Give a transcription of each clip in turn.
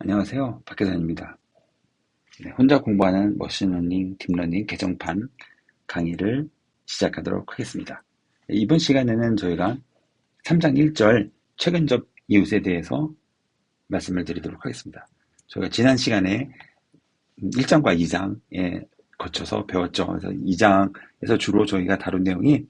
안녕하세요. 박계산입니다. 네, 혼자 공부하는 머신러닝, 딥러닝 개정판 강의를 시작하도록 하겠습니다. 이번 시간에는 저희가 3장 1절 최근 접 이웃에 대해서 말씀을 드리도록 하겠습니다. 저희가 지난 시간에 1장과 2장에 거쳐서 배웠죠. 그래서 2장에서 주로 저희가 다룬 내용이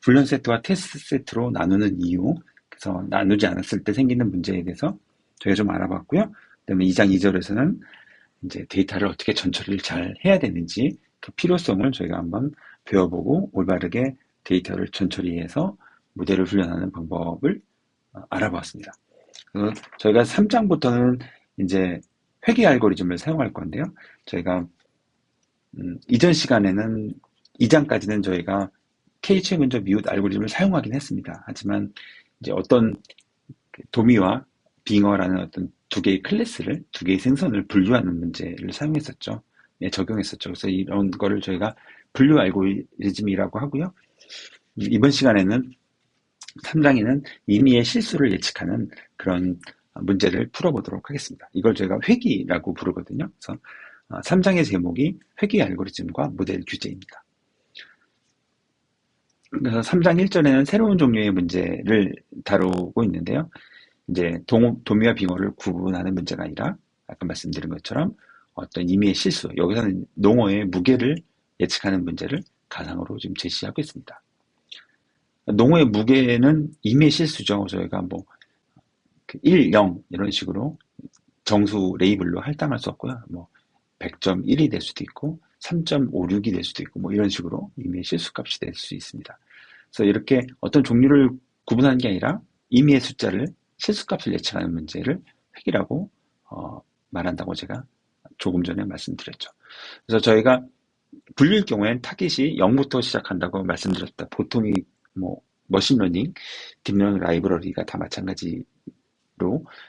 훈련 세트와 테스트 세트로 나누는 이유, 그래서 나누지 않았을 때 생기는 문제에 대해서 저희가 좀 알아봤고요. 그다음에 2장 2절에서는 이제 데이터를 어떻게 전처리를 잘 해야 되는지 그 필요성을 저희가 한번 배워보고 올바르게 데이터를 전처리해서 모델을 훈련하는 방법을 알아보았습니다. 그래서 저희가 3장부터는 이제 회귀 알고리즘을 사용할 건데요. 저희가 이전 시간에는 2장까지는 저희가 K-최 근접 미웃 알고리즘을 사용하긴 했습니다. 하지만 이제 어떤 도미와 빙어라는 어떤 두 개의 클래스를, 두 개의 생선을 분류하는 문제를 사용했었죠. 네, 적용했었죠. 그래서 이런 거를 저희가 분류 알고리즘이라고 하고요. 이번 시간에는 3장에는 임의의 실수를 예측하는 그런 문제를 풀어보도록 하겠습니다. 이걸 저희가 회귀라고 부르거든요. 그래서 3장의 제목이 회귀 알고리즘과 모델 규제입니다. 그래서 3장 1절에는 새로운 종류의 문제를 다루고 있는데요. 이제 도미와 빙어를 구분하는 문제가 아니라 아까 말씀드린 것처럼 어떤 임의의 실수, 여기서는 농어의 무게를 예측하는 문제를 가상으로 지금 제시하고 있습니다. 농어의 무게는 임의의 실수죠. 저희가 뭐 1, 0 이런 식으로 정수 레이블로 할당할 수 없고요. 뭐 100.1이 될 수도 있고 3.56이 될 수도 있고 뭐 이런 식으로 임의의 실수값이 될 수 있습니다. 그래서 이렇게 어떤 종류를 구분하는 게 아니라 임의의 숫자를 실수값을 예측하는 문제를 획이라고 말한다고 제가 조금 전에 말씀드렸죠. 그래서 저희가 분류일 경우에는 타깃이 0부터 시작한다고 말씀드렸다. 보통이 뭐 머신러닝, 딥러닝 라이브러리가 다 마찬가지로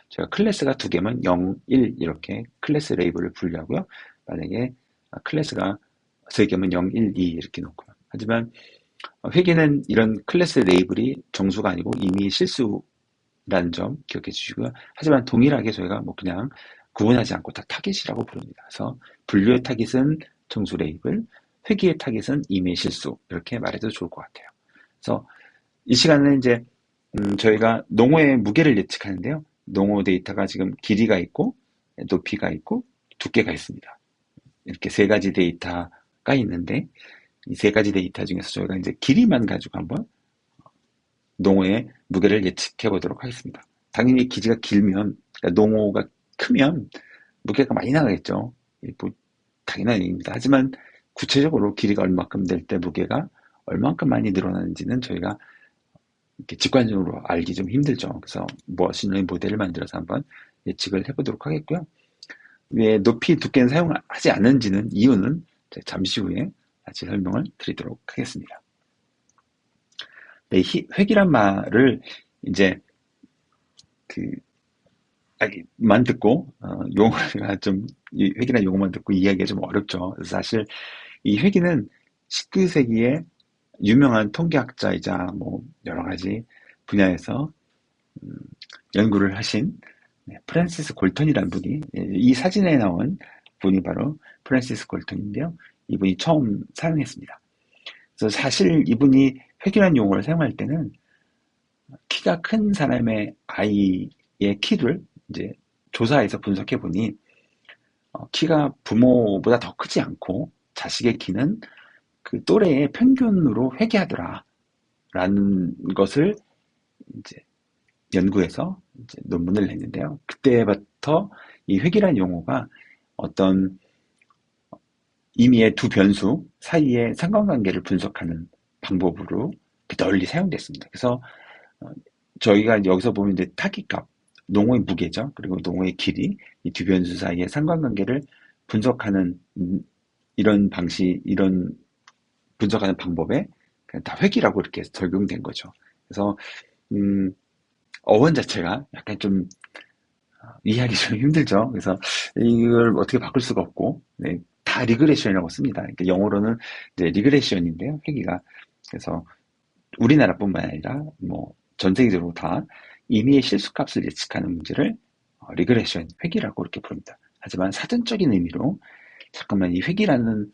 제가 클래스가 두 개면 0, 1 이렇게 클래스 레이블을 분류하고요. 만약에 클래스가 세 개면 0, 1, 2 이렇게 놓고요. 하지만 회계는 이런 클래스 레이블이 정수가 아니고 이미 실수라는 점 기억해 주시고요. 하지만 동일하게 저희가 뭐 그냥 구분하지 않고 다 타깃이라고 부릅니다. 그래서 분류의 타깃은 정수 레이블, 회계의 타깃은 이미 실수 이렇게 말해도 좋을 것 같아요. 그래서 이 시간에는 이제 저희가 농어의 무게를 예측하는데요. 농어 데이터가 지금 길이가 있고 높이가 있고 두께가 있습니다. 이렇게 세 가지 데이터가 있는데 이 세 가지 데이터 중에서 저희가 이제 길이만 가지고 한번 농어의 무게를 예측해 보도록 하겠습니다. 당연히 기지가 길면, 그러니까 농어가 크면 무게가 많이 나가겠죠. 뭐 당연한 얘기입니다. 하지만 구체적으로 길이가 얼마큼 될 때 무게가 얼만큼 많이 늘어나는지는 저희가 이렇게 직관적으로 알기 좀 힘들죠. 그래서 머신러닝 모델을 만들어서 한번 예측을 해보도록 하겠고요. 왜 높이 두께는 사용하지 않는지는 이유는 잠시 후에 다시 설명을 드리도록 하겠습니다. 네, 획이란 말을 이제 만 듣고 용어가 좀 획이란 용어만 듣고 이해하기가 좀 어렵죠. 그래서 사실 이 획이는 19세기에 유명한 통계학자이자 뭐 여러 가지 분야에서 연구를 하신 프랜시스 골턴이라는 분이 이 사진에 나온 분이 바로 프랜시스 골턴인데요. 이분이 처음 사용했습니다. 그래서 사실 이분이 획이라는 용어를 사용할 때는 키가 큰 사람의 아이의 키를 이제 조사해서 분석해 보니 키가 부모보다 더 크지 않고 자식의 키는 그 또래의 평균으로 회귀하더라 라는 것을 이제 연구해서 이제 논문을 냈는데요. 그때부터 이 회귀라는 용어가 어떤 임의의 두 변수 사이의 상관관계를 분석하는 방법으로 널리 사용됐습니다. 그래서 저희가 여기서 보면 이제 타깃값, 농어의 무게죠. 그리고 농어의 길이, 이 두 변수 사이의 상관관계를 분석하는 이런 방식, 이런 분석하는 방법에 그냥 다 획이라고 이렇게 적용된 거죠. 그래서 어원 자체가 약간 좀 이해하기 좀 힘들죠. 그래서 이걸 어떻게 바꿀 수가 없고, 네, 다 리그레션이라고 씁니다. 그러니까 영어로는 이제 리그레션인데요, 회귀가. 그래서 우리나라뿐만 아니라 뭐 전 세계적으로 다 임의의 실수값을 예측하는 문제를 리그레션, 회귀라고 이렇게 부릅니다. 하지만 사전적인 의미로 잠깐만 이 회귀라는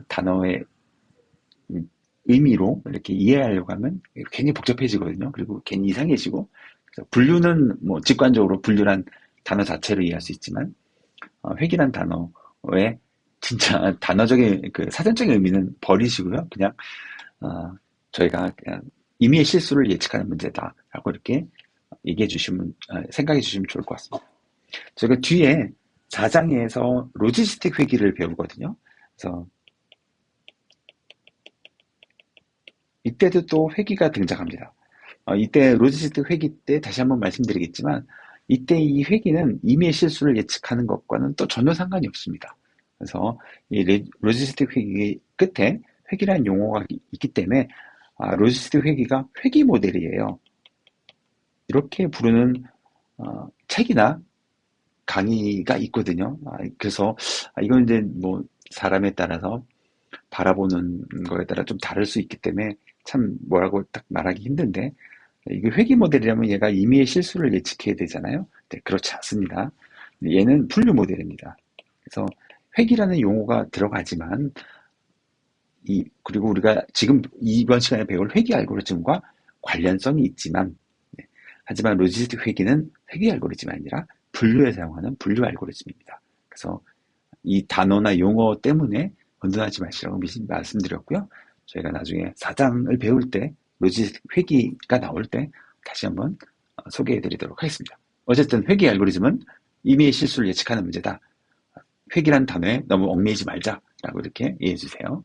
단어의 의미로 이렇게 이해하려고 하면 괜히 복잡해지거든요. 그리고 괜히 이상해지고 그래서 분류는 뭐 직관적으로 분류란 단어 자체로 이해할 수 있지만 회귀란 단어의 진짜 단어적인 그 사전적인 의미는 버리시고요. 그냥 어, 저희가 그냥 임의의 실수를 예측하는 문제다라고 이렇게 얘기해 주시면 생각해 주시면 좋을 것 같습니다. 저희가 뒤에 4장에서 로지스틱 회귀를 배우거든요. 그래서 이때도 또 회귀가 등장합니다. 이때 로지스틱 회귀 때 다시 한번 말씀드리겠지만 이때 이 회귀는 임의의 실수를 예측하는 것과는 또 전혀 상관이 없습니다. 그래서 이 로지스틱 회귀 끝에 회귀라는 용어가 있기 때문에 로지스틱 회귀가 회귀 모델이에요. 이렇게 부르는 책이나 강의가 있거든요. 그래서 이건 이제 뭐 사람에 따라서 바라보는 거에 따라 좀 다를 수 있기 때문에 참 뭐라고 딱 말하기 힘든데 이게 회귀 모델이라면 얘가 임의의 실수를 예측해야 되잖아요. 네, 그렇지 않습니다. 얘는 분류 모델입니다. 그래서 회귀라는 용어가 들어가지만 그리고 우리가 지금 이번 시간에 배울 회귀 알고리즘과 관련성이 있지만 하지만 로지스틱 회귀는 회귀 알고리즘이 아니라 분류에 사용하는 분류 알고리즘입니다. 그래서 이 단어나 용어 때문에 혼돈하지 마시라고 말씀드렸고요. 저희가 나중에 4장을 배울 때 로지스틱 회귀가 나올 때 다시 한번 소개해 드리도록 하겠습니다. 어쨌든 회귀 알고리즘은 임의의 실수를 예측하는 문제다. 회귀란 단어에 너무 얽매이지 말자라고 이렇게 이해해 주세요.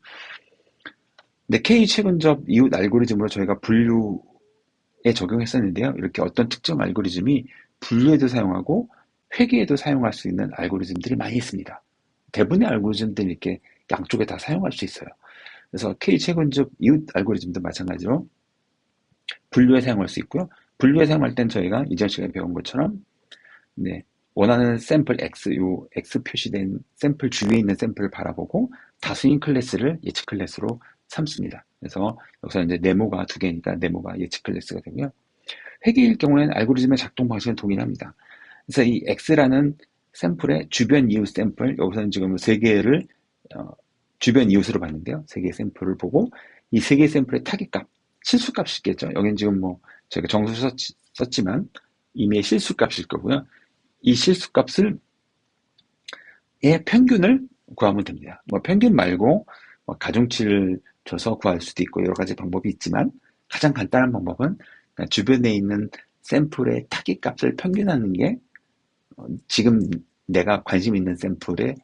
네, K 최근접 이웃 알고리즘으로 저희가 분류에 적용했었는데요. 이렇게 어떤 특정 알고리즘이 분류에도 사용하고 회귀에도 사용할 수 있는 알고리즘들이 많이 있습니다. 대부분의 알고리즘들이 이렇게 양쪽에 다 사용할 수 있어요. 그래서 K 최근접 이웃 알고리즘도 마찬가지로 분류에 사용할 수 있고요. 분류에 사용할 땐 저희가 이전 시간에 배운 것처럼 네, 원하는 샘플 X, 요 X 표시된 샘플 주위에 있는 샘플을 바라보고 다수인 클래스를 예측 클래스로 삼습니다. 그래서 여기서 이제 네모가 두 개니까 네모가 예측 클래스가 되고요. 회귀일 경우에는 알고리즘의 작동 방식은 동일합니다. 그래서 이 X라는 샘플의 주변 이웃 샘플, 여기서는 지금 세 개를 주변 이웃으로 봤는데요. 세 개의 샘플을 보고 이 세 개의 샘플의 타깃값, 실수값이겠죠. 여긴 지금 뭐 제가 정수 썼지만 이미 실수값일 거고요. 이 실수값을 의 평균을 구하면 됩니다. 뭐 평균 말고 뭐 가중치를 줘서 구할 수도 있고 여러 가지 방법이 있지만 가장 간단한 방법은 주변에 있는 샘플의 타깃값을 평균하는 게 지금 내가 관심 있는 샘플의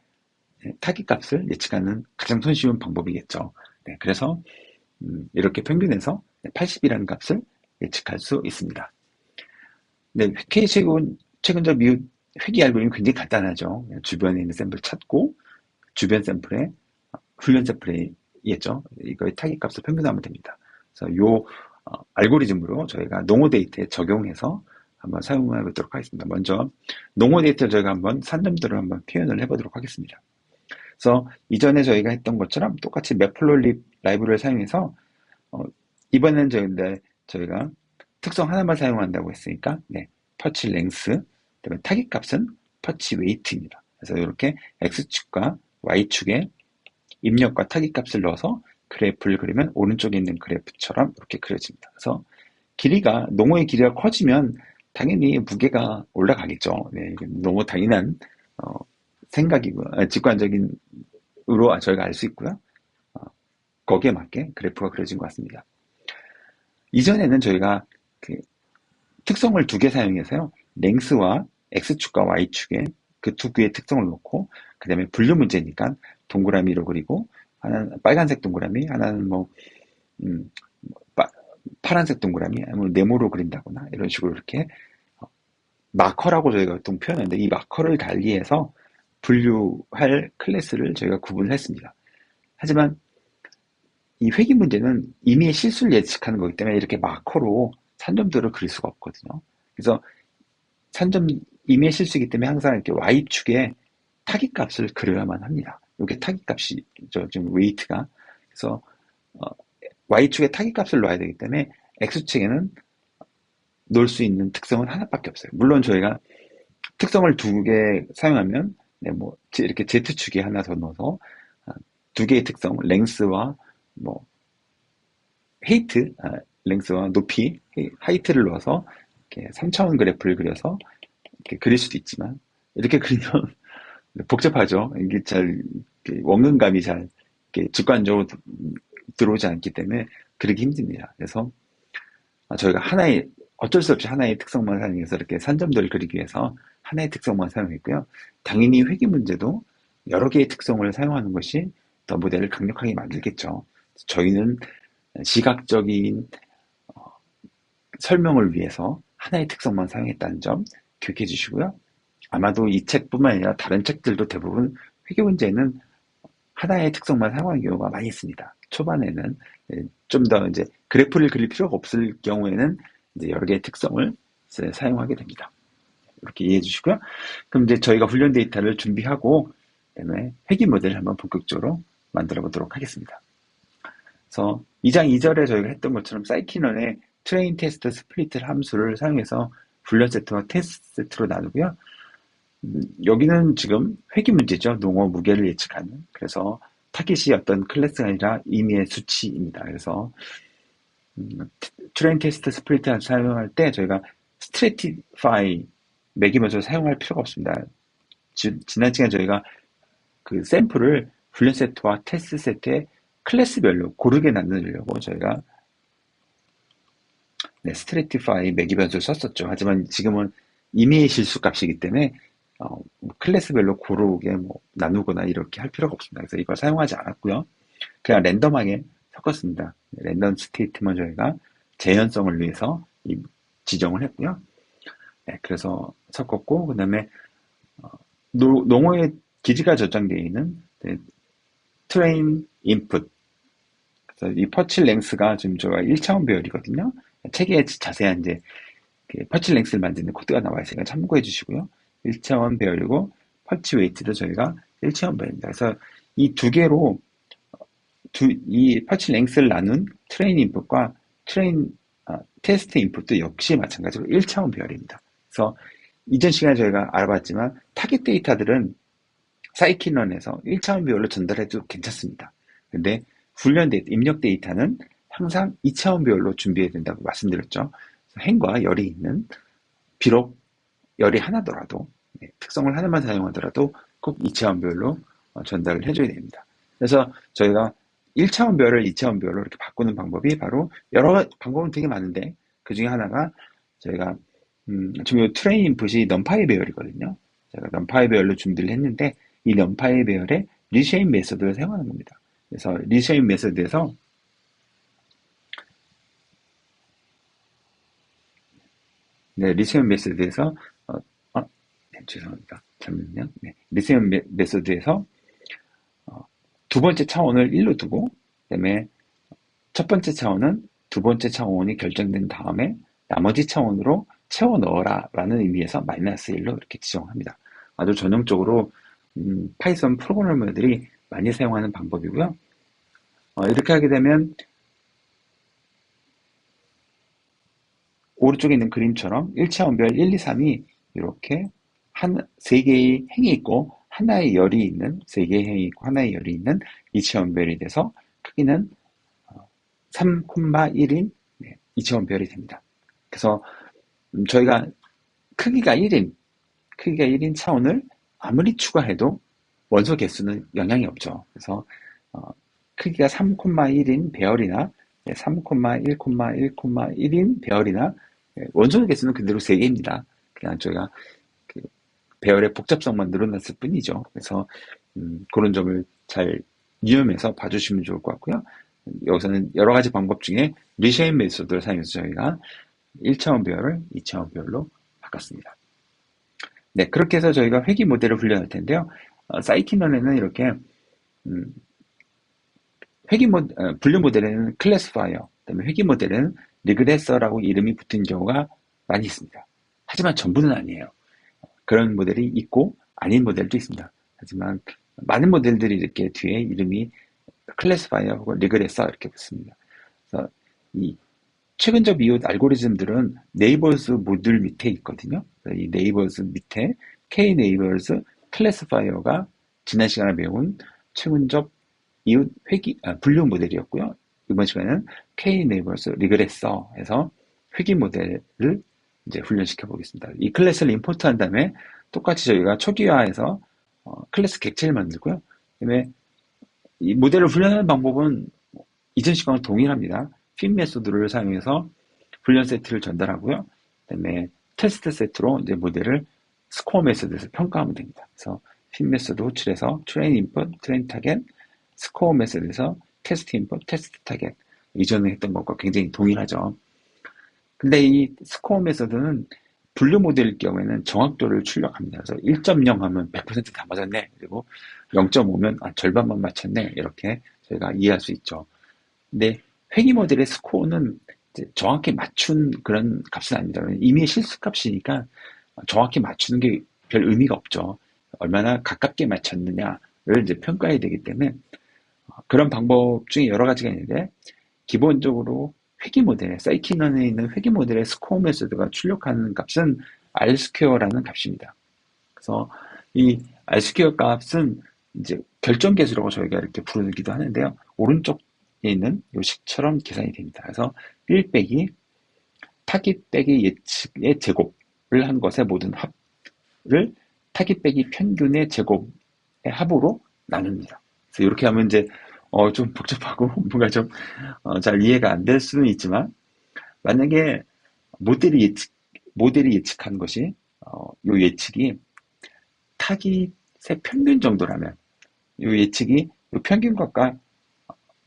타깃값을 예측하는 가장 손쉬운 방법이겠죠. 네, 그래서 이렇게 평균해서 80이라는 값을 예측할 수 있습니다. 네, 최근적 미웃 회귀 알고리즘 굉장히 간단하죠. 주변에 있는 샘플 찾고 주변 샘플에 훈련 샘플이겠죠. 이거의 타깃값을 평균하면 됩니다. 그래서 요 알고리즘으로 저희가 농어 데이터에 적용해서 한번 사용해 보도록 하겠습니다. 먼저 농어 데이터를 저희가 한번 산점들을 한번 표현을 해보도록 하겠습니다. 그래서 이전에 저희가 했던 것처럼 똑같이 매플로립 라이브러리를 사용해서 이번에는 저희가 특성 하나만 사용한다고 했으니까 네, 퍼치 랭스, 그다음에 타깃값은 퍼치 웨이트입니다. 그래서 이렇게 x축과 y축에 입력과 타깃값을 넣어서 그래프를 그리면 오른쪽에 있는 그래프처럼 이렇게 그려집니다. 그래서 농어의 길이가 커지면 당연히 무게가 올라가겠죠. 네, 너무 당연한 생각이고요. 직관적인 으로 저희가 알 수 있고요. 거기에 맞게 그래프가 그려진 것 같습니다. 이전에는 저희가 그 특성을 두 개 사용해서요. 랭스와 x축과 y축에 그 두 개의 특성을 놓고 그 다음에 분류 문제니까 동그라미로 그리고 하나는 빨간색 동그라미, 하나는 뭐 파란색 동그라미, 아니면 네모로 그린다거나 이런 식으로 이렇게 마커라고 저희가 보통 표현하는데 이 마커를 달리해서 분류할 클래스를 저희가 구분을 했습니다. 하지만 이 회귀 문제는 임의의 실수를 예측하는 거기 때문에 이렇게 마커로 산점들을 그릴 수가 없거든요. 그래서 산점 임의의 실수이기 때문에 항상 이렇게 y축에 타깃값을 그려야만 합니다. 이게 타깃값이죠. 지금 웨이트가. 그래서 y축에 타깃값을 넣어야 되기 때문에 x축에는 놓을 수 있는 특성은 하나밖에 없어요. 물론 저희가 특성을 두 개 사용하면, 네, 뭐, 이렇게 Z축에 하나 더 넣어서, 두 개의 특성, 랭스와, 뭐, 헤이트, 랭스와 높이, 하이트를 넣어서, 이렇게 3차원 그래프를 그려서, 이렇게 그릴 수도 있지만, 이렇게 그리면 복잡하죠. 이게 잘, 이렇게 원근감이 잘, 이렇게 직관적으로 들어오지 않기 때문에 그리기 힘듭니다. 그래서, 저희가 하나의, 어쩔 수 없이 하나의 특성만 사용해서 이렇게 산점들을 그리기 위해서 하나의 특성만 사용했고요. 당연히 회귀 문제도 여러 개의 특성을 사용하는 것이 더 모델을 강력하게 만들겠죠. 저희는 시각적인 설명을 위해서 하나의 특성만 사용했다는 점 기억해 주시고요. 아마도 이 책뿐만 아니라 다른 책들도 대부분 회귀 문제는 하나의 특성만 사용하는 경우가 많이 있습니다. 초반에는 좀 더 이제 그래프를 그릴 필요가 없을 경우에는 이제 여러 개의 특성을 사용하게 됩니다. 이렇게 이해해 주시고요. 그럼 이제 저희가 훈련 데이터를 준비하고 그다음에 회귀 모델을 한번 본격적으로 만들어 보도록 하겠습니다. 그래서 2장 2절에 저희가 했던 것처럼 사이키넌의 트레인 테스트 스플리트 함수를 사용해서 훈련 세트와 테스트 세트로 나누고요. 여기는 지금 회귀 문제죠. 농어 무게를 예측하는. 그래서 타깃이 어떤 클래스가 아니라 임의의 수치입니다. 그래서 트레인 테스트 스플리트 사용할 때 저희가 스트래티파이 매기면서 사용할 필요가 없습니다. 지난 시간 저희가 그 샘플을 훈련 세트와 테스트 세트의 클래스별로 고르게 나누려고 저희가 스트래티파이 매기 변수를 썼었죠. 하지만 지금은 임의의 실수 값이기 때문에 클래스별로 고르게 뭐 나누거나 이렇게 할 필요가 없습니다. 그래서 이걸 사용하지 않았고요. 그냥 랜덤하게 섞었습니다. 랜덤 스테이트만 저희가 재현성을 위해서 지정을 했고요. 네, 그래서 섞었고, 그 다음에 농어의 기지가 저장되어 있는 트레인 인풋. 그래서 이 퍼치 랭스가 지금 저가 1차원 배열이거든요. 책에 자세한 이제 퍼치 랭스를 만드는 코드가 나와 있으니까 참고해 주시고요. 1차원 배열이고 퍼치 웨이트도 저희가 1차원 배열입니다. 그래서 이 두 개로 이 퍼치 랭스를 나눈 트레인 인풋과 테스트 인풋도 역시 마찬가지로 1차원 배열입니다. 그래서 이전 시간에 저희가 알아봤지만 타겟 데이터들은 사이키넌에서 1차원 배열로 전달해도 괜찮습니다. 근데 훈련 데이터, 입력 데이터는 항상 2차원 배열로 준비해야 된다고 말씀드렸죠. 행과 열이 있는, 비록 열이 하나더라도, 특성을 하나만 사용하더라도 꼭 2차원 배열로 전달을 해줘야 됩니다. 그래서 저희가 1차원 배열을 2차원 배열로 이렇게 바꾸는 방법이 바로 방법은 되게 많은데 그 중에 하나가 저희가 지금 트레인 인풋이 넘파이 배열이거든요. 제가 넘파이 배열로 준비를 했는데 이 넘파이 배열에 리쉐임 메소드를 사용하는 겁니다. 그래서 리쉐임 메소드에서 리쉐임 메소드에서 죄송합니다. 잠깐만요. 리쉐임 메소드에서 두 번째 차원을 1로 두고 그다음에 첫 번째 차원은 두 번째 차원이 결정된 다음에 나머지 차원으로 채워 넣어라 라는 의미에서 마이너스 1로 이렇게 지정합니다. 아주 전형적으로 파이썬 프로그래머들이 많이 사용하는 방법이고요. 이렇게 하게 되면 오른쪽에 있는 그림처럼 1차원별 1, 2, 3이 이렇게 세 개의 행이 있고 하나의 열이 있는, 세 개의 행이 있고 하나의 열이 있는 2차원별이 돼서 크기는 3,1인 2차원별이 됩니다. 그래서 저희가 크기가 1인 차원을 아무리 추가해도 원소 개수는 영향이 없죠. 그래서 크기가 3,1인 배열이나 3,1,1,1인 배열이나 원소 개수는 그대로 3개입니다. 그냥 저희가 그 배열의 복잡성만 늘어났을 뿐이죠. 그래서 그런 점을 잘 유념해서 봐주시면 좋을 것 같고요. 여기서는 여러 가지 방법 중에 리쉐임 메소드를 사용해서 저희가 1차원 배열을 2차원 배열로 바꿨습니다. 네, 그렇게 해서 저희가 회귀 모델을 훈련할 텐데요. 사이키넌에는 이렇게 분류 모델에는 클래스파이어, 그다음에 회귀 모델에는 리그레서라고 이름이 붙은 경우가 많이 있습니다. 하지만 전부는 아니에요. 그런 모델이 있고 아닌 모델도 있습니다. 하지만 많은 모델들이 이렇게 뒤에 이름이 클래스파이어 혹은 리그레서 이렇게 붙습니다. 그래서 이 최근적 이웃 알고리즘들은 네이버즈 모듈 밑에 있거든요. 이 네이버즈 밑에 K 네이버즈 클래시파이어가 지난 시간에 배운 최근적 이웃 분류 모델이었고요. 이번 시간에는 K 네이버즈 리그레서 해서 회귀 모델을 이제 훈련시켜 보겠습니다. 이 클래스를 임포트한 다음에 똑같이 저희가 초기화해서 클래스 객체를 만들고요. 그다음에 이 모델을 훈련하는 방법은 이전 시간과 동일합니다. 핀 메소드를 사용해서 훈련 세트를 전달하고요. 그다음에 테스트 세트로 이제 모델을 스코어 메소드에서 평가하면 됩니다. 그래서 핀 메소드 호출해서 트레인 인풋, 트레인 타겟, 스코어 메소드에서 테스트 인풋, 테스트 타겟. 이전에 했던 것과 굉장히 동일하죠. 근데 이 스코어 메소드는 분류 모델일 경우에는 정확도를 출력합니다. 그래서 1.0 하면 100%다 맞았네. 그리고 0.5면 절반만 맞췄네. 이렇게 저희가 이해할 수 있죠. 근데 회귀 모델의 스코어는 이제 정확히 맞춘 그런 값은 아닙니다. 이미 실수값이니까 정확히 맞추는 게 별 의미가 없죠. 얼마나 가깝게 맞췄느냐를 이제 평가해야 되기 때문에 그런 방법 중에 여러 가지가 있는데 기본적으로 회귀 모델, 사이키넌에 있는 회귀 모델의 스코어 메소드가 출력하는 값은 R스퀘어라는 값입니다. 그래서 이 R스퀘어 값은 이제 결정계수라고 저희가 이렇게 부르기도 하는데요. 오른쪽에 있는 요 식처럼 계산이 됩니다. 그래서 1 빼기 타깃 빼기 예측의 제곱을 한 것의 모든 합을 타깃 빼기 평균의 제곱의 합으로 나눕니다. 그래서 이렇게 하면 이제 좀 복잡하고 뭔가 좀 잘 이해가 안 될 수는 있지만 만약에 모델이 예측 모델이 예측한 것이 요 예측이 타깃의 평균 정도라면 요 예측이 요 평균값과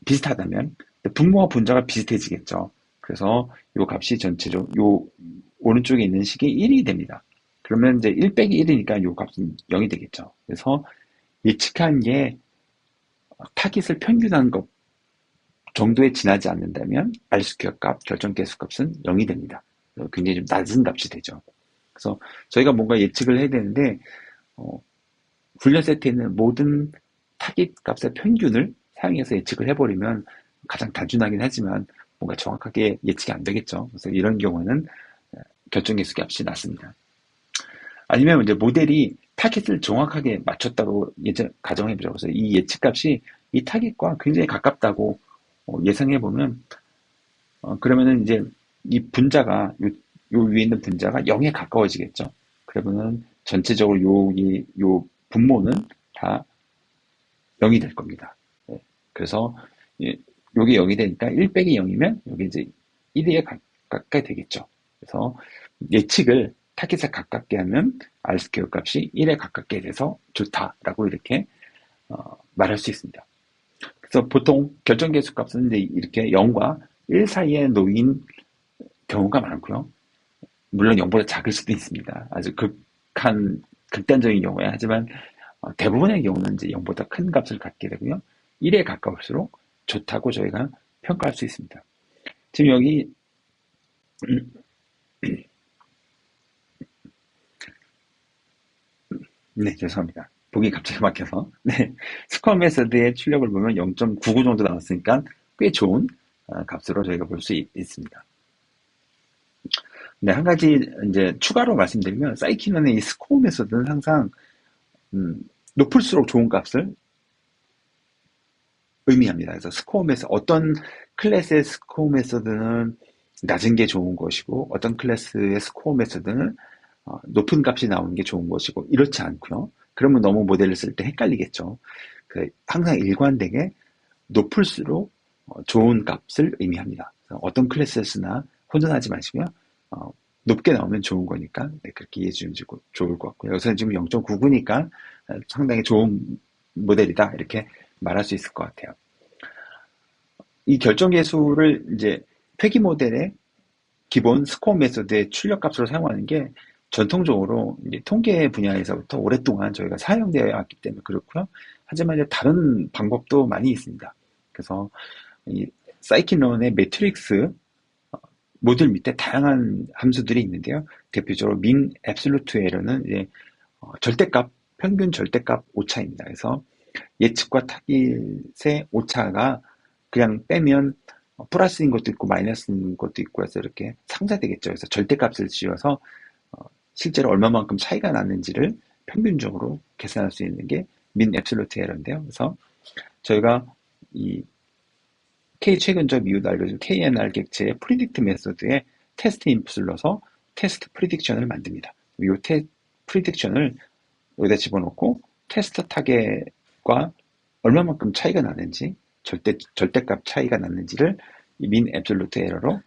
비슷하다면 분모와 분자가 비슷해지겠죠. 그래서 요 값이 전체적으로 요 오른쪽에 있는 식이 1이 됩니다. 그러면 이제 1 빼기 1이니까 요 값은 0이 되겠죠. 그래서 예측한 게 타깃을 평균한 것 정도에 지나지 않는다면 R스퀘어 값, 결정계수 값은 0이 됩니다. 굉장히 좀 낮은 값이 되죠. 그래서 저희가 뭔가 예측을 해야 되는데 훈련 세트에 있는 모든 타깃 값의 평균을 사용해서 예측을 해버리면 가장 단순하긴 하지만 뭔가 정확하게 예측이 안 되겠죠. 그래서 이런 경우는 결정계수 값이 낮습니다. 아니면 이제 모델이 타깃을 정확하게 맞췄다고 가정해보죠. 그래서 이 예측값이 이 타깃과 굉장히 가깝다고 예상해보면 그러면은 이제 이 분자가 요 위에 있는 분자가 0에 가까워지겠죠. 그러면은 전체적으로 요 분모는 다 0이 될 겁니다. 네. 그래서 요게 0이 되니까 1 빼기 0이면 여기 이제 1에 가깝게 되겠죠. 그래서 예측을 타깃에 가깝게 하면 R스퀘어 값이 1에 가깝게 돼서 좋다라고 이렇게 말할 수 있습니다. 그래서 보통 결정계수 값은 이제 이렇게 0과 1 사이에 놓인 경우가 많고요. 물론 0보다 작을 수도 있습니다. 아주 극단적인 경우에 하지만 대부분의 경우는 이제 0보다 큰 값을 갖게 되고요. 1에 가까울수록 좋다고 저희가 평가할 수 있습니다. 지금 여기 네, 죄송합니다. 보기 갑자기 막혀서. 네, 스코어 메서드의 출력을 보면 0.99 정도 나왔으니까 꽤 좋은 값으로 저희가 볼 수 있습니다. 네, 한 가지 이제 추가로 말씀드리면 사이키넌의 이 스코어 메서드는 항상 높을수록 좋은 값을 의미합니다. 그래서 스코어 메서드 어떤 클래스의 스코어 메서드는 낮은 게 좋은 것이고 어떤 클래스의 스코어 메서드는 높은 값이 나오는 게 좋은 것이고 이렇지 않고요. 그러면 너무 모델을 쓸 때 헷갈리겠죠. 항상 일관되게 높을수록 좋은 값을 의미합니다. 어떤 클래스를 쓰나 혼돈하지 마시고요. 높게 나오면 좋은 거니까 네, 그렇게 이해해 주시면 좋을 것 같고요. 여기서는 지금 0.99니까 상당히 좋은 모델이다 이렇게 말할 수 있을 것 같아요. 이 결정계수를 이제 회귀 모델의 기본 스코어 메소드의 출력값으로 사용하는 게 전통적으로 이제 통계 분야에서부터 오랫동안 저희가 사용되어 왔기 때문에 그렇고요. 하지만 이제 다른 방법도 많이 있습니다. 그래서 이 사이키넌의 매트릭스 모듈 밑에 다양한 함수들이 있는데요. 대표적으로 min absolute error는 이제 절대값, 평균 절대값 오차입니다. 그래서 예측과 타깃의 오차가 그냥 빼면 플러스인 것도 있고 마이너스인 것도 있고 해서 이렇게 상쇄되겠죠. 그래서 절대값을 지어서 실제로 얼마만큼 차이가 났는지를 평균적으로 계산할 수 있는 게 민 앱솔루트 에러인데요. 그래서 저희가 이 K 최근적 이유도 알려준 KNR 객체의 프리딕트 메소드에 테스트 인풋을 넣어서 테스트 프리딕션을 만듭니다. 이 프리딕션을 여기다 집어넣고 테스트 타겟과 얼마만큼 차이가 나는지 절대값 차이가 났는지를 민 앱솔루트 에러로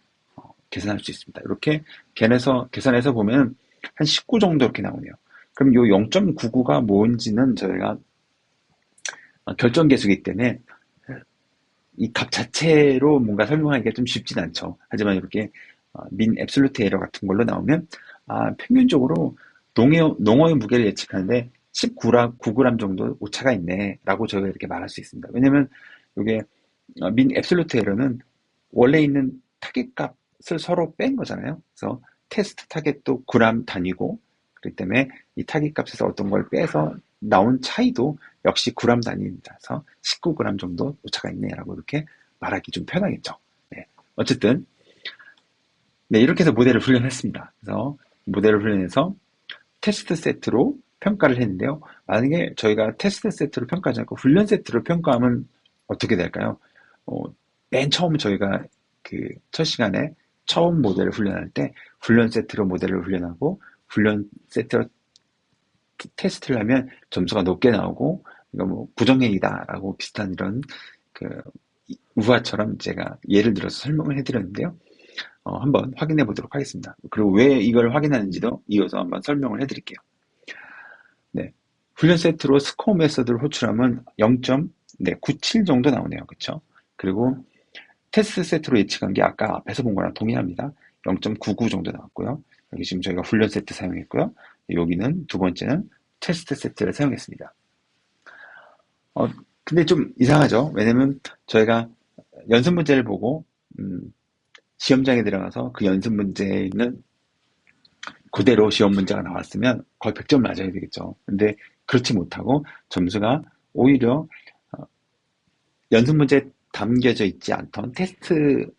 계산할 수 있습니다. 이렇게 계산해서 보면 한 19 정도 이렇게 나오네요. 그럼 요 0.99가 뭔지는 저희가 결정 계수이기 때문에 이 값 자체로 뭔가 설명하기가 좀 쉽진 않죠. 하지만 이렇게 민 앱솔루트 에러 같은 걸로 나오면 평균적으로 농어의 무게를 예측하는데 19g 정도 오차가 있네 라고 저희가 이렇게 말할 수 있습니다. 왜냐면 이게 민 앱솔루트 에러는 원래 있는 타겟 값을 서로 뺀 거잖아요. 그래서 테스트 타겟도 g 단위고 그렇기 때문에 이 타겟 값에서 어떤 걸 빼서 나온 차이도 역시 g 단위입니다. 그래서 19g 정도 오차가 있네라고 이렇게 말하기 좀 편하겠죠. 네. 어쨌든 네, 이렇게 해서 모델을 훈련했습니다. 그래서 모델을 훈련해서 테스트 세트로 평가를 했는데요. 만약에 저희가 테스트 세트로 평가하지 않고 훈련 세트로 평가하면 어떻게 될까요? 맨 처음 저희가 그 첫 시간에 처음 모델을 훈련할 때 훈련 세트로 모델을 훈련하고 훈련 세트로 테스트를 하면 점수가 높게 나오고 이거 뭐 부정행위다라고 비슷한 이런 그 우화처럼 제가 예를 들어서 설명을 해드렸는데요. 한번 확인해 보도록 하겠습니다. 그리고 왜 이걸 확인하는지도 이어서 한번 설명을 해드릴게요. 네, 훈련 세트로 스코어 메서드를 호출하면 0.97 정도 나오네요. 그쵸? 그리고 테스트 세트로 예측한 게 아까 앞에서 본 거랑 동일합니다. 0.99 정도 나왔고요. 여기 지금 저희가 훈련 세트 사용했고요. 여기는 두 번째는 테스트 세트를 사용했습니다. 근데 좀 이상하죠? 왜냐면 저희가 연습 문제를 보고 시험장에 들어가서 그 연습 문제에 있는 그대로 시험 문제가 나왔으면 거의 100점 맞아야 되겠죠. 근데 그렇지 못하고 점수가 오히려 연습 문제에 담겨져 있지 않던 테스트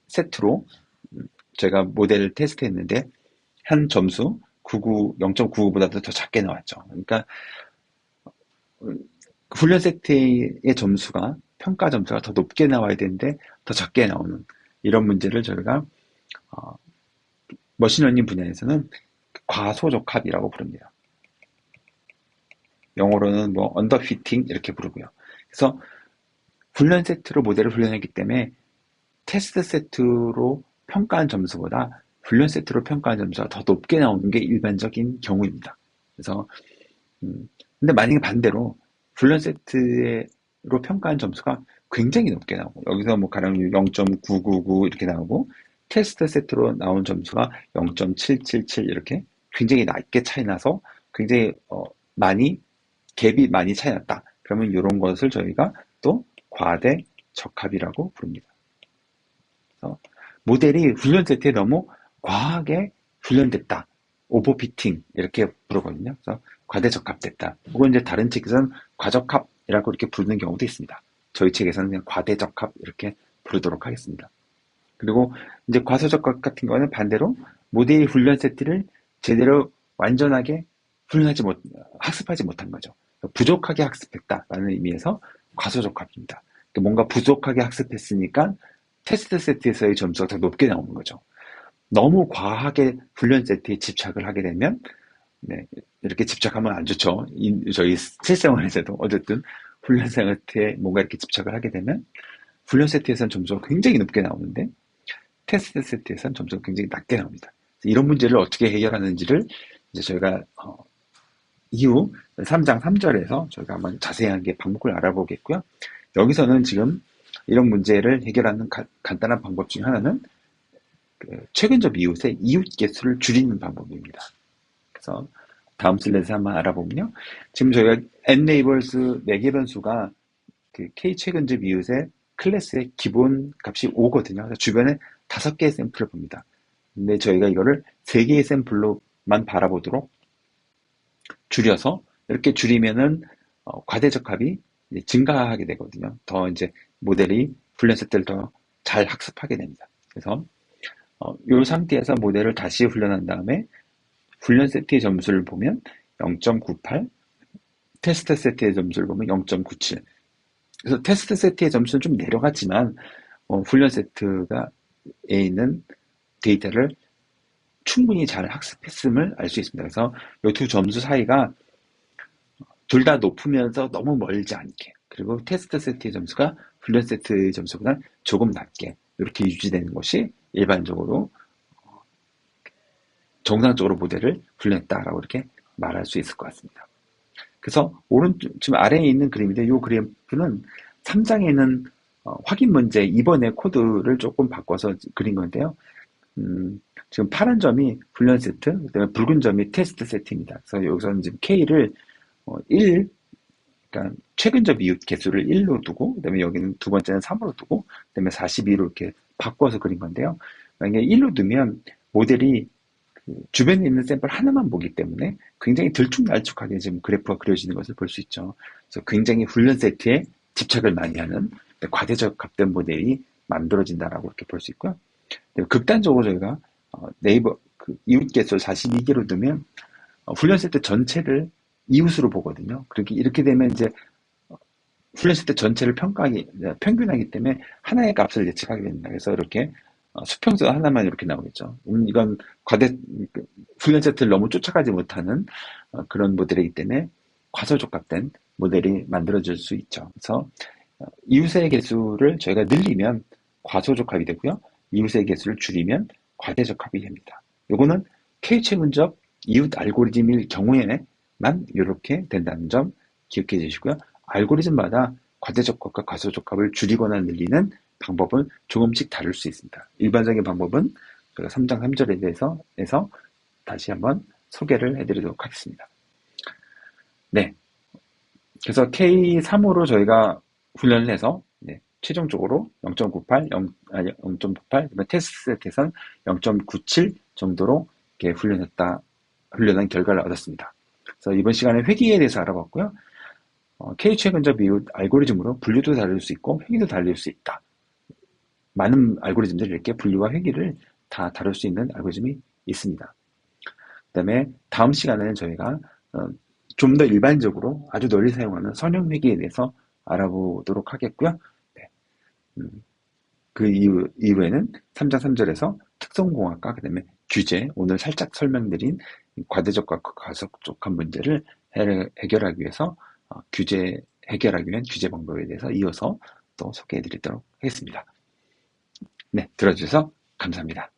세트로 제가 모델을 테스트했는데 한 점수 0.99보다도 더 작게 나왔죠. 그러니까 훈련 세트의 점수가 평가 점수가 더 높게 나와야 되는데 더 작게 나오는 이런 문제를 저희가 머신러닝 분야에서는 과소적합이라고 부릅니다. 영어로는 뭐 언더피팅 이렇게 부르고요. 그래서 훈련 세트로 모델을 훈련했기 때문에 테스트 세트로 평가한 점수보다 훈련 세트로 평가한 점수가 더 높게 나오는 게 일반적인 경우입니다. 그래서 근데 만약에 반대로 훈련 세트로 평가한 점수가 굉장히 높게 나오고 여기서 뭐 가령 0.999 이렇게 나오고 테스트 세트로 나온 점수가 0.777 이렇게 굉장히 낮게 차이 나서 굉장히 갭이 많이 차이 났다. 그러면 이런 것을 저희가 또 과대 적합이라고 부릅니다. 그래서 모델이 훈련 세트에 너무 과하게 훈련됐다. 오버피팅 이렇게 부르거든요. 그래서 과대적합됐다. 혹은 이제 다른 책에서는 과적합이라고 이렇게 부르는 경우도 있습니다. 저희 책에서는 그냥 과대적합 이렇게 부르도록 하겠습니다. 그리고 이제 과소적합 같은 거는 반대로 모델 훈련 세트를 제대로 완전하게 학습하지 못한 거죠. 부족하게 학습했다라는 의미에서 과소적합입니다. 뭔가 부족하게 학습했으니까 테스트 세트에서의 점수가 더 높게 나오는 거죠. 너무 과하게 훈련 세트에 집착을 하게 되면 네, 이렇게 집착하면 안 좋죠. 저희 실생활에서도 어쨌든 훈련 세트에 뭔가 이렇게 집착을 하게 되면 훈련 세트에서는 점수가 굉장히 높게 나오는데 테스트 세트에서는 점수가 굉장히 낮게 나옵니다. 이런 문제를 어떻게 해결하는지를 이제 저희가 이후 3장 3절에서 저희가 한번 자세하게 방법을 알아보겠고요. 여기서는 지금 이런 문제를 해결하는 간단한 방법 중 하나는 최근접 이웃의 이웃 개수를 줄이는 방법입니다. 그래서 다음 슬라이드 한번 알아보면요. 지금 저희가 neighbors 4개 변수가 그 k 최근접 이웃의 클래스의 기본 값이 5거든요. 그래서 주변에 5개의 샘플을 봅니다. 근데 저희가 이거를 3개의 샘플로만 바라보도록 줄여서 이렇게 줄이면은 과대적합이 증가하게 되거든요. 더 이제 모델이 훈련 세트를 더 잘 학습하게 됩니다. 그래서 이 상태에서 모델을 다시 훈련한 다음에 훈련 세트의 점수를 보면 0.98, 테스트 세트의 점수를 보면 0.97. 그래서 테스트 세트의 점수는 좀 내려갔지만 훈련 세트가 에 있는 데이터를 충분히 잘 학습했음을 알 수 있습니다. 그래서 이 두 점수 사이가 둘 다 높으면서 너무 멀지 않게, 그리고 테스트 세트의 점수가 훈련 세트의 점수보다 조금 낮게 이렇게 유지되는 것이 일반적으로 정상적으로 모델을 훈련했다라고 이렇게 말할 수 있을 것 같습니다. 그래서 지금 아래에 있는 그림인데, 이 그래프는 3장에 있는 확인 문제 2번의 코드를 조금 바꿔서 그린 건데요. 지금 파란 점이 훈련 세트, 그다음에 붉은 점이 테스트 세트입니다. 그래서 여기서는 지금 K를 1, 그러니까 최근접 이웃 개수를 1로 두고, 그다음에 여기는 두 번째는 3으로 두고, 그다음에 42로 이렇게 바꿔서 그린 건데요. 만약에 1로 두면 모델이 주변에 있는 샘플 하나만 보기 때문에 굉장히 들쭉날쭉하게 지금 그래프가 그려지는 것을 볼 수 있죠. 그래서 굉장히 훈련 세트에 집착을 많이 하는 과대적합된 모델이 만들어진다라고 이렇게 볼 수 있고요. 극단적으로 저희가 네이버 이웃 개수를 42개로 두면 훈련 세트 전체를 이웃으로 보거든요. 그렇게 이렇게 되면 이제 훈련 세트 전체를 평균하기 때문에 하나의 값을 예측하게 됩니다. 그래서 이렇게 수평선 하나만 이렇게 나오겠죠. 이건 훈련 세트를 너무 쫓아가지 못하는 그런 모델이기 때문에 과소적합된 모델이 만들어질 수 있죠. 그래서 이웃의 개수를 저희가 늘리면 과소적합이 되고요. 이웃의 개수를 줄이면 과대적합이 됩니다. 요거는 K-최근접 이웃 알고리즘일 경우에만 이렇게 된다는 점 기억해 주시고요. 알고리즘마다 과대적합과 과소적합을 줄이거나 늘리는 방법은 조금씩 다를 수 있습니다. 일반적인 방법은 제가 3장 3절에 대해서 다시 한번 소개를 해드리도록 하겠습니다. 네. 그래서 K3으로 저희가 훈련을 해서 최종적으로 0.98, 0.98, 테스트 세트에서는 0.97 정도로 이렇게 훈련한 결과를 얻었습니다. 그래서 이번 시간에 회귀에 대해서 알아봤고요. K-최근접 이웃 알고리즘으로 분류도 다룰 수 있고 회귀도 다룰 수 있다. 많은 알고리즘들이 이렇게 분류와 회귀를 다 다룰 수 있는 알고리즘이 있습니다. 그 다음에 다음 시간에는 저희가 좀 더 일반적으로 아주 널리 사용하는 선형 회귀에 대해서 알아보도록 하겠고요. 네. 그 이후에는 3장 3절에서 특성공학과, 그 다음에 규제, 오늘 살짝 설명드린 과대적과 과소적한 문제를 해결하기 위해서 해결하기 위한 규제 방법에 대해서 이어서 또 소개해 드리도록 하겠습니다. 네, 들어주셔서 감사합니다.